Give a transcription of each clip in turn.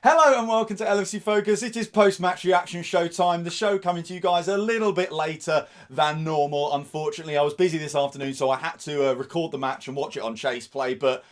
Hello and welcome to LFC Focus. It is post-match reaction show time. The show coming to you guys a little bit later than normal. Unfortunately, I was busy this afternoon, so I had to record the match and watch it on Chase Play. But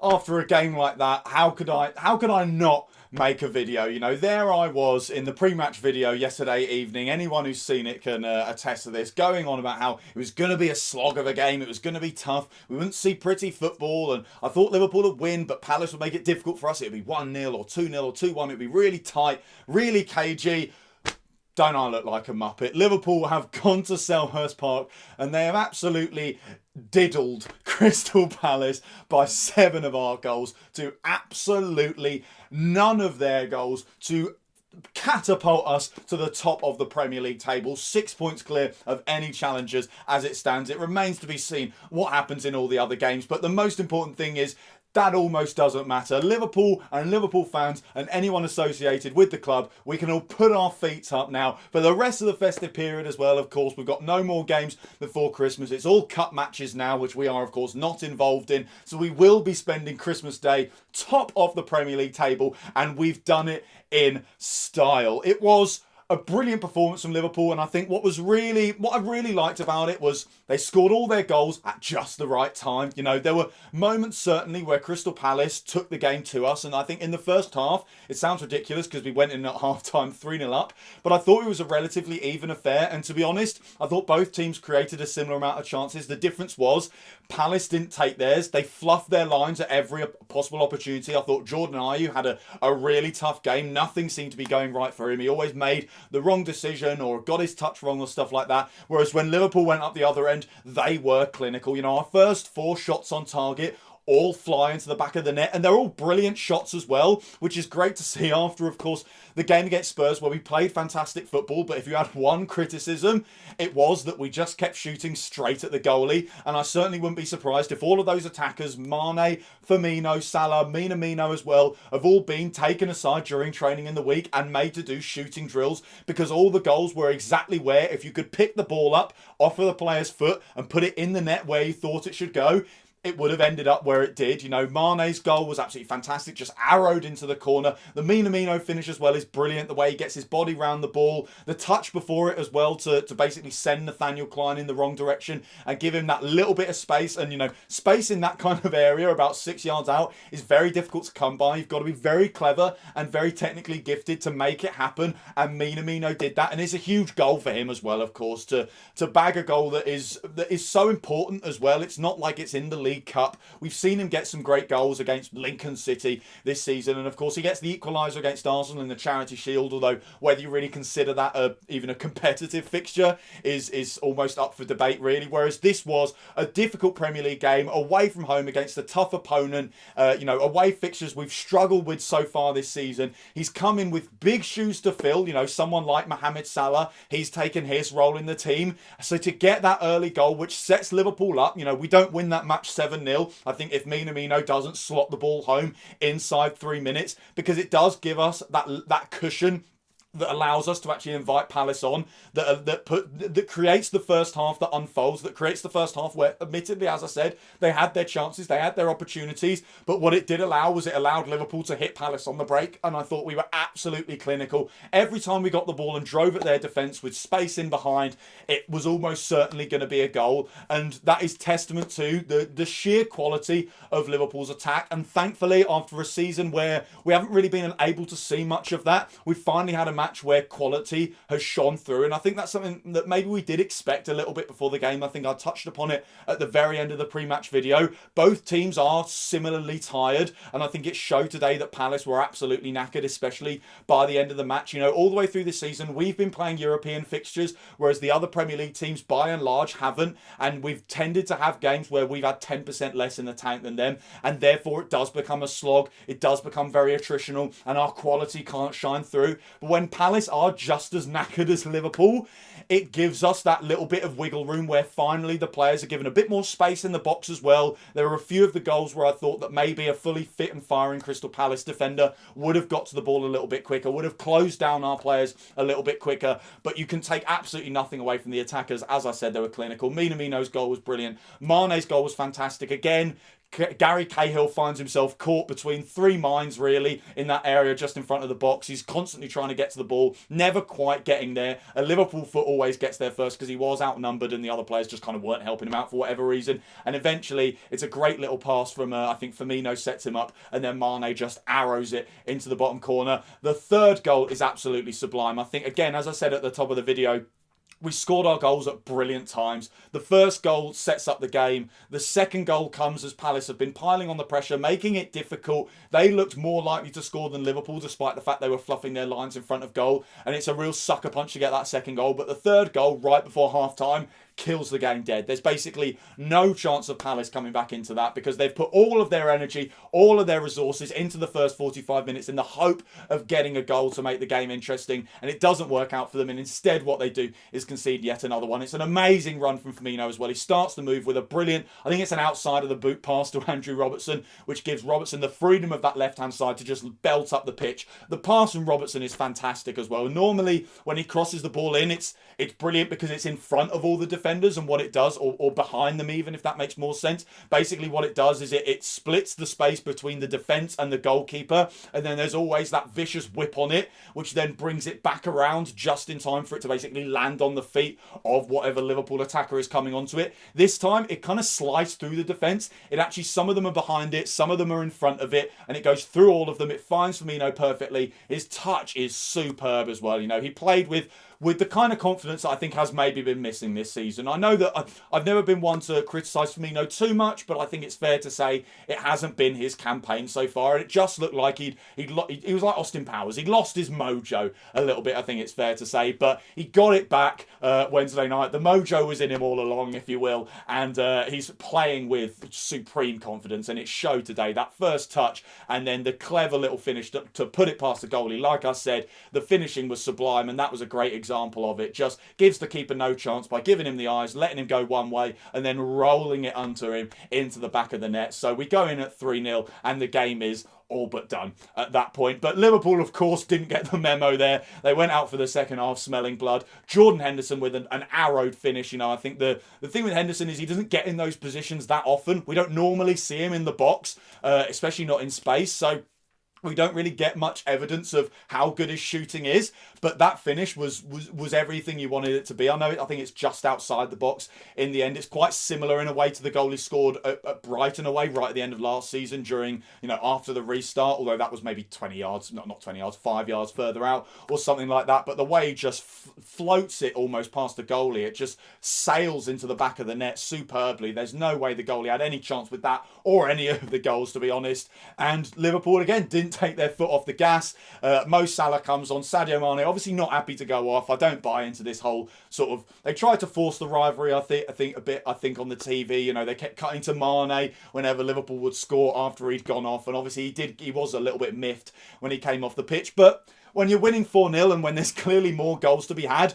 after a game like that, how could I not make a video? You know, there I was in the pre-match video yesterday evening. Anyone who's seen it can attest to this, going on about how it was going to be a slog of a game, it was going to be tough, we wouldn't see pretty football, and I thought Liverpool would win, but Palace would make it difficult for us. It would be 1-0 or 2-0 or 2-1. It would be really tight, really cagey. Don't I look like a muppet? Liverpool have gone to Selhurst Park and they have absolutely diddled Crystal Palace by 7 of our goals to absolutely none of their goals, to catapult us to the top of the Premier League table, 6 points clear of any challengers as it stands. It remains to be seen what happens in all the other games, but the most important thing is that almost doesn't matter. Liverpool and Liverpool fans and anyone associated with the club, we can all put our feet up now for the rest of the festive period as well. Of course, we've got no more games before Christmas. It's all cup matches now, which we are, of course, not involved in. So we will be spending Christmas Day top of the Premier League table, and we've done it in style. It was a brilliant performance from Liverpool, and I think what I really liked about it was they scored all their goals at just the right time. You know, there were moments certainly where Crystal Palace took the game to us, and I think in the first half, it sounds ridiculous because we went in at half-time 3-0 up, but I thought it was a relatively even affair, and to be honest, I thought both teams created a similar amount of chances. The difference was Palace didn't take theirs. They fluffed their lines at every possible opportunity. I thought Jurgen had a really tough game. Nothing seemed to be going right for him. He always made the wrong decision or got his touch wrong or stuff like that. Whereas when Liverpool went up the other end, they were clinical. You know, our first 4 shots on target all fly into the back of the net, and they're all brilliant shots as well, which is great to see after, of course, the game against Spurs where we played fantastic football. But if you had one criticism, it was that we just kept shooting straight at the goalie, and I certainly wouldn't be surprised if all of those attackers, Mane, Firmino, Salah, Minamino as well, have all been taken aside during training in the week and made to do shooting drills, because all the goals were exactly where, if you could pick the ball up off of the player's foot and put it in the net where you thought it should go, it would have ended up where it did. You know, Mane's goal was absolutely fantastic, just arrowed into the corner. The Minamino finish as well is brilliant, the way he gets his body round the ball, the touch before it as well to basically send Nathaniel Klein in the wrong direction and give him that little bit of space. And, you know, space in that kind of area, about 6 yards out, is very difficult to come by. You've got to be very clever and very technically gifted to make it happen, and Minamino did that, and it's a huge goal for him as well, of course, to bag a goal that is so important as well. It's not like it's in the League Cup. We've seen him get some great goals against Lincoln City this season, and of course he gets the equaliser against Arsenal in the Charity Shield, although whether you really consider that even a competitive fixture is almost up for debate really. Whereas this was a difficult Premier League game away from home against a tough opponent. You know, away fixtures we've struggled with so far this season. He's come in with big shoes to fill. You know, someone like Mohamed Salah, he's taken his role in the team, so to get that early goal which sets Liverpool up, you know, we don't win that match 7-0. I think if Minamino doesn't slot the ball home inside 3 minutes, because it does give us that cushion that allows us to actually invite Palace on, that creates the first half that unfolds, that creates the first half where, admittedly, as I said, they had their chances, they had their opportunities, but what it did allow was it allowed Liverpool to hit Palace on the break, and I thought we were absolutely clinical. Every time we got the ball and drove at their defence with space in behind, it was almost certainly going to be a goal, and that is testament to the sheer quality of Liverpool's attack. And thankfully, after a season where we haven't really been able to see much of that, we finally had a match where quality has shone through, and I think that's something that maybe we did expect a little bit before the game. I think I touched upon it at the very end of the pre-match video. Both teams are similarly tired, and I think it showed today that Palace were absolutely knackered, especially by the end of the match. You know, all the way through this season we've been playing European fixtures, whereas the other Premier League teams by and large haven't, and we've tended to have games where we've had 10% less in the tank than them, and therefore it does become a slog, it does become very attritional, and our quality can't shine through. But when Palace are just as knackered as Liverpool, it gives us that little bit of wiggle room where finally the players are given a bit more space in the box as well. There were a few of the goals where I thought that maybe a fully fit and firing Crystal Palace defender would have got to the ball a little bit quicker, would have closed down our players a little bit quicker, but you can take absolutely nothing away from the attackers. As I said, they were clinical. Minamino's goal was brilliant. Mane's goal was fantastic. Again, Gary Cahill finds himself caught between three minds, really, in that area just in front of the box. He's constantly trying to get to the ball, never quite getting there. A Liverpool foot always gets there first because he was outnumbered and the other players just kind of weren't helping him out for whatever reason. And eventually, it's a great little pass from, I think Firmino sets him up, and then Mane just arrows it into the bottom corner. The third goal is absolutely sublime. I think, again, as I said at the top of the video, we scored our goals at brilliant times. The first goal sets up the game. The second goal comes as Palace have been piling on the pressure, making it difficult. They looked more likely to score than Liverpool, despite the fact they were fluffing their lines in front of goal. And it's a real sucker punch to get that second goal. But the third goal, right before half-time, kills the game dead. There's basically no chance of Palace coming back into that because they've put all of their energy, all of their resources into the first 45 minutes in the hope of getting a goal to make the game interesting, and it doesn't work out for them, and instead what they do is concede yet another one. It's an amazing run from Firmino as well. He starts the move with a brilliant, I think it's an outside of the boot pass to Andrew Robertson, which gives Robertson the freedom of that left-hand side to just belt up the pitch. The pass from Robertson is fantastic as well. Normally, when he crosses the ball in, it's brilliant because it's in front of all the defenders, and what it does, or behind them even, if that makes more sense. Basically what it does is it splits the space between the defence and the goalkeeper, and then there's always that vicious whip on it, which then brings it back around just in time for it to basically land on the feet of whatever Liverpool attacker is coming onto it. This time it kind of sliced through the defence. It actually, some of them are behind it, some of them are in front of it, and it goes through all of them. It finds Firmino perfectly. His touch is superb as well. You know, he played with the kind of confidence that I think has maybe been missing this season. I know that I've never been one to criticise Firmino too much, but I think it's fair to say it hasn't been his campaign so far. And it just looked like he was like Austin Powers. He lost his mojo a little bit, I think it's fair to say. But he got it back Wednesday night. The mojo was in him all along, if you will. And he's playing with supreme confidence. And it showed today. That first touch and then the clever little finish to put it past the goalie. Like I said, the finishing was sublime, and that was a great example of it. Just gives the keeper no chance by giving him the eyes, letting him go one way, and then rolling it under him into the back of the net. So we go in at 3-0, and the game is all but done at that point. But Liverpool, of course, didn't get the memo there. They went out for the second half smelling blood. Jordan Henderson with an arrowed finish. You know, I think the thing with Henderson is he doesn't get in those positions that often. We don't normally see him in the box, especially not in space. So we don't really get much evidence of how good his shooting is, but that finish was everything you wanted it to be. I think it's just outside the box in the end. It's quite similar in a way to the goal he scored at Brighton away right at the end of last season during, you know, after the restart, although that was maybe 20 yards, not 20 yards, 5 yards further out or something like that. But the way he just floats it almost past the goalie, it just sails into the back of the net superbly. There's no way the goalie had any chance with that or any of the goals, to be honest. And Liverpool, again, didn't take their foot off the gas. Mo Salah comes on. Sadio Mane, obviously not happy to go off. I don't buy into this whole sort of... They tried to force the rivalry, I think a bit on the TV. You know, they kept cutting to Mane whenever Liverpool would score after he'd gone off. And obviously he was a little bit miffed when he came off the pitch. But when you're winning 4-0 and when there's clearly more goals to be had,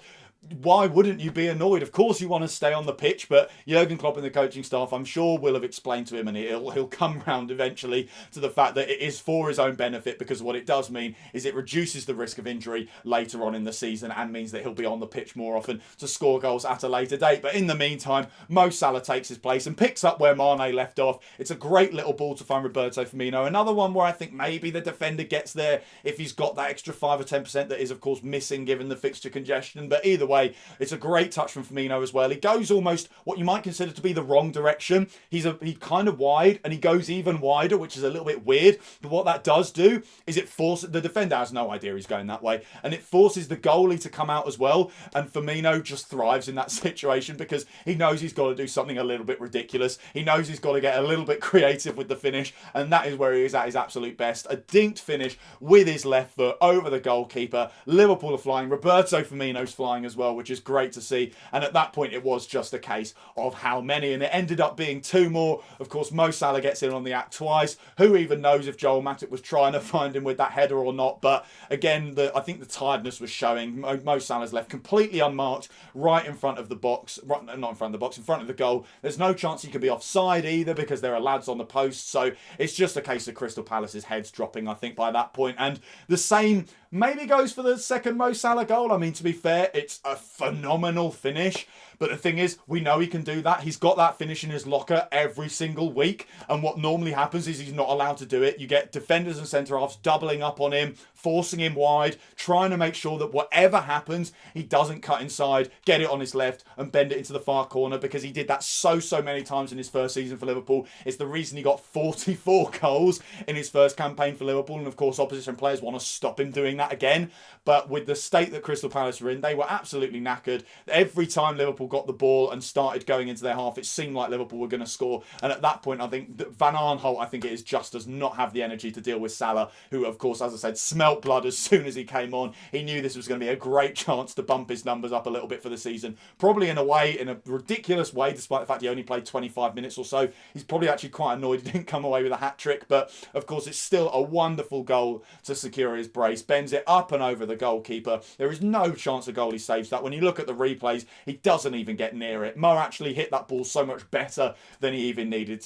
why wouldn't you be annoyed? Of course you want to stay on the pitch, but Jurgen Klopp and the coaching staff, I'm sure, will have explained to him, and he'll come round eventually to the fact that it is for his own benefit, because what it does mean is it reduces the risk of injury later on in the season and means that he'll be on the pitch more often to score goals at a later date. But in the meantime, Mo Salah takes his place and picks up where Mane left off. It's a great little ball to find Roberto Firmino. Another one where I think maybe the defender gets there if he's got that extra 5 or 10% that is, of course, missing given the fixture congestion. But either way, it's a great touch from Firmino as well. He goes almost what you might consider to be the wrong direction. He's kind of wide, and he goes even wider, which is a little bit weird. But what that does do is it forces... The defender has no idea he's going that way, and it forces the goalie to come out as well. And Firmino just thrives in that situation because he knows he's got to do something a little bit ridiculous. He knows he's got to get a little bit creative with the finish, and that is where he is at his absolute best. A dinked finish with his left foot over the goalkeeper. Liverpool are flying. Roberto Firmino's flying as well, which is great to see. And at that point it was just a case of how many, and it ended up being 2 more. Of course, Mo Salah gets in on the act twice. Who even knows if Joel Matip was trying to find him with that header or not? But again, I think the tiredness was showing. Mo Salah's left completely unmarked right in front of the box, not in front of the box, in front of the goal. There's no chance he could be offside either because there are lads on the post. So it's just a case of Crystal Palace's heads dropping, I think, by that point. And the same maybe goes for the second Mo Salah goal. I mean, to be fair, it's a phenomenal finish. But the thing is, we know he can do that. He's got that finish in his locker every single week. And what normally happens is he's not allowed to do it. You get defenders and centre-halves doubling up on him, forcing him wide, trying to make sure that whatever happens, he doesn't cut inside, get it on his left and bend it into the far corner, because he did that so many times in his first season for Liverpool. It's the reason he got 44 goals in his first campaign for Liverpool. And of course, opposition players want to stop him doing that again. But with the state that Crystal Palace were in, they were absolutely knackered. Every time Liverpool got the ball and started going into their half, it seemed like Liverpool were going to score. And at that point, I think that Van Aanholt, I think it is just, does not have the energy to deal with Salah, who, of course, as I said, smelt blood as soon as he came on. He knew this was going to be a great chance to bump his numbers up a little bit for the season. Probably in a ridiculous way, despite the fact he only played 25 minutes or so. He's probably actually quite annoyed he didn't come away with a hat-trick. But, of course, it's still a wonderful goal to secure his brace. Bends it up and over the goalkeeper. There is no chance a goalie saves that. When you look at the replays, he doesn't even get near it. Mo actually hit that ball so much better than he even needed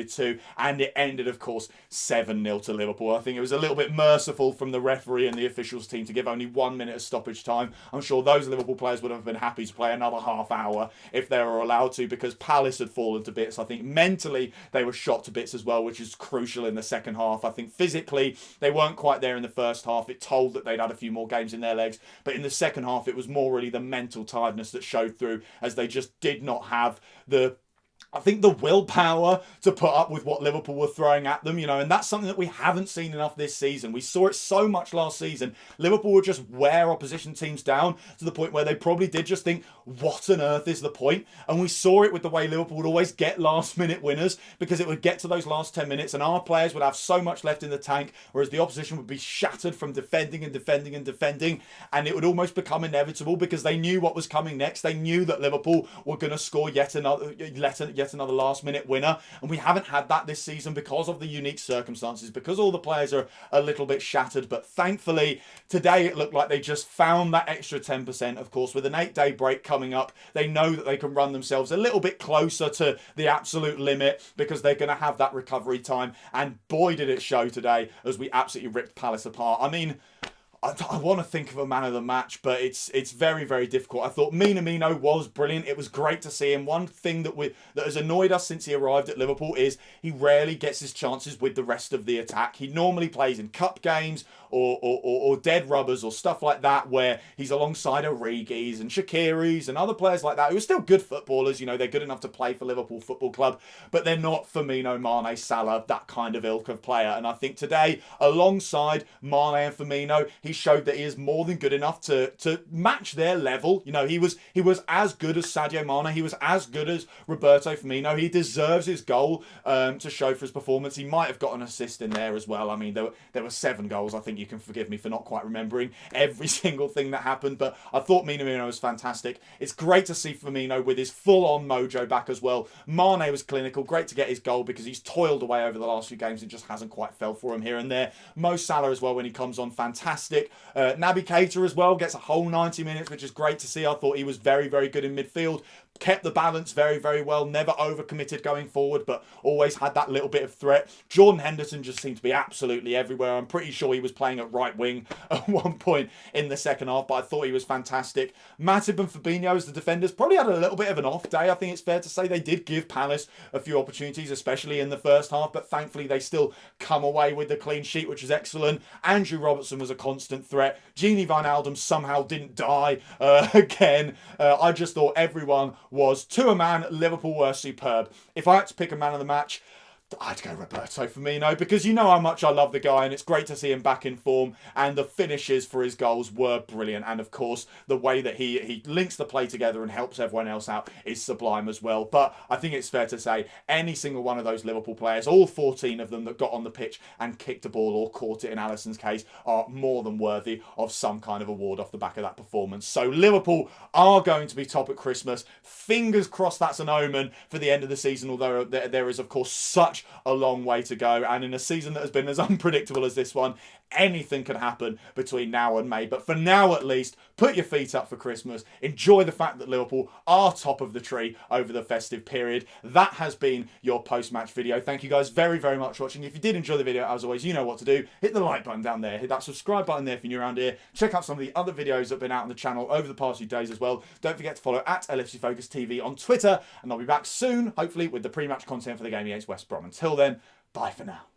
to. And it ended, of course, 7-0 to Liverpool. I think it was a little bit merciful from the referee and the officials team to give only 1 minute of stoppage time. I'm sure those Liverpool players would have been happy to play another half hour if they were allowed to, because Palace had fallen to bits. I think mentally they were shot to bits as well, which is crucial in the second half. I think physically they weren't quite there in the first half. It told that they'd had a few more games in their legs. But in the second half, it was more really the mental tiredness that showed through, as they just did not have the willpower to put up with what Liverpool were throwing at them, and that's something that we haven't seen enough this season. We saw it so much last season. Liverpool would just wear opposition teams down to the point where they probably did just think, what on earth is the point? And we saw it with the way Liverpool would always get last-minute winners, because it would get to those last 10 minutes and our players would have so much left in the tank, whereas the opposition would be shattered from defending, and it would almost become inevitable, because they knew what was coming next. They knew that Liverpool were going to score yet another last-minute winner, and we haven't had that this season because of the unique circumstances, because all the players are a little bit shattered. But thankfully, today it looked like they just found that extra 10%. Of course, with an 8-day break coming up, they know that they can run themselves a little bit closer to the absolute limit, because they're going to have that recovery time. And boy, did it show today as we absolutely ripped Palace apart. I mean, I want to think of a man of the match, but it's very, very difficult. I thought Minamino was brilliant. It was great to see him. One thing that has annoyed us since he arrived at Liverpool is he rarely gets his chances with the rest of the attack. He normally plays in cup games or dead rubbers or stuff like that, where he's alongside Origi's and Shaqiri's and other players like that who are still good footballers. They're good enough to play for Liverpool Football Club, but they're not Firmino, Mane, Salah, that kind of ilk of player. And I think today, alongside Mane and Firmino, he showed that he is more than good enough to match their level. He was as good as Sadio Mane. He was as good as Roberto Firmino. He deserves his goal to show for his performance. He might have got an assist in there as well. I mean, there were 7 goals. I think you can forgive me for not quite remembering every single thing that happened, but I thought Minamino was fantastic. It's great to see Firmino with his full-on mojo back as well. Mane was clinical. Great to get his goal, because he's toiled away over the last few games. It just hasn't quite fell for him here and there. Mo Salah as well, when he comes on, fantastic. Naby Keita as well gets a whole 90 minutes, which is great to see. I thought he was very, very good in midfield. Kept the balance very, very well. Never overcommitted going forward, but always had that little bit of threat. Jordan Henderson just seemed to be absolutely everywhere. I'm pretty sure he was playing at right wing at one point in the second half, but I thought he was fantastic. Matip and Fabinho as the defenders probably had a little bit of an off day. I think it's fair to say they did give Palace a few opportunities, especially in the first half, but thankfully they still come away with the clean sheet, which is excellent. Andrew Robertson was a constant threat. Gini Wijnaldum somehow didn't die again. I just thought everyone was, to a man, Liverpool were superb. If I had to pick a man of the match, I'd go Roberto Firmino, because you know how much I love the guy, and it's great to see him back in form, and the finishes for his goals were brilliant, and of course the way that he links the play together and helps everyone else out is sublime as well. But I think it's fair to say any single one of those Liverpool players, all 14 of them that got on the pitch and kicked a ball or caught it in Alisson's case, are more than worthy of some kind of award off the back of that performance. So Liverpool are going to be top at Christmas. Fingers crossed that's an omen for the end of the season, although there is of course such a long way to go, and in a season that has been as unpredictable as this one, anything can happen between now and May. But for now, at least, put your feet up for Christmas. Enjoy the fact that Liverpool are top of the tree over the festive period. That has been your post-match video. Thank you guys very, very much for watching. If you did enjoy the video, as always, you know what to do. Hit the like button down there. Hit that subscribe button there if you're new around here. Check out some of the other videos that have been out on the channel over the past few days as well. Don't forget to follow at LFC Focus TV on Twitter. And I'll be back soon, hopefully, with the pre-match content for the game against West Brom. Until then, bye for now.